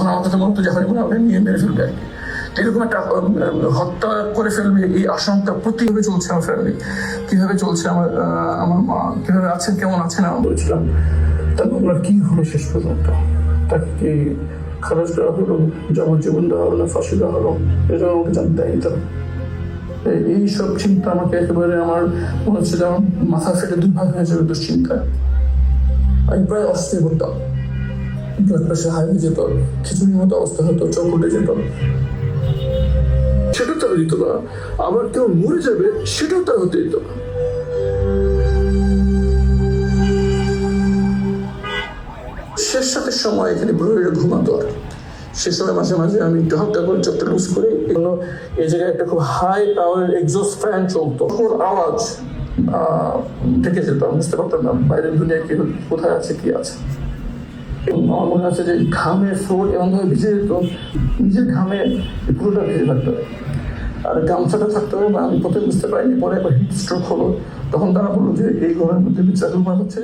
তখন আমার কাছে মনে হতো যে হয়তো আমাকে নিয়ে মেরে ফেলবে আর কি। এরকম একটা হত্যা করে ফেলবে এই আশঙ্কা প্রতিভাবে চলছে আমার ফ্যামিলি, কিভাবে চলছে আমার মা কিভাবে আছেন, কেমন আছেন আমি বলছিলাম। তারপর ওনার কি হলো শেষ পর্যন্ত, তাকে কি খালাস দেওয়া হলো, যাবজ্জীবন দেওয়া হলো না ফাঁসি দেওয়া হলো, এটা আমাকে জানতে দেয়নি তারা। এইসব চিন্তা আমাকে একেবারে আমার মনে হচ্ছে যে আমার মাথা ফেটে দুই ভাগ হয়ে যাবে দুশ্চিন্তায়। আমি প্রায় অস্থির করতাম, ব্লাড প্রেশার হাই হয়ে যেত, খিচুড়ির মতো অবস্থা হতো, চোখ উঠে যেত। সেটা তারা দিত না, আবার কেউ মরে যাবে সেটাও তারা হতে দিত না। শেষ রাতের সময় এখানে প্রহরীরা ঘুমাতো আর সে সময় মাঝে মাঝে আমি একটু হালকা করে চোখটা লুজ করে এগুলো এই জায়গায় একটা খুব হাই পাওয়ারের এক্সস্ট ফ্যান চলতো, ওর আওয়াজ থেকে যেত, বুঝতে পারতাম না বাইরের দুনিয়ায় কি কোথায় আছে কি আছে। আমার মনে আছে যে ঘামে ফ্লোর এমনভাবে ভিজে যেত, নিজের ঘামে পুরোটা ভিজে থাকতো আর গামছাটা থাকতে হবে। আমি প্রথমে বুঝতে পারিনি, পরে একবার হিট স্ট্রোক হলো, তখন তারা বললো যে এই ঘরের মধ্যে বিচার হচ্ছে।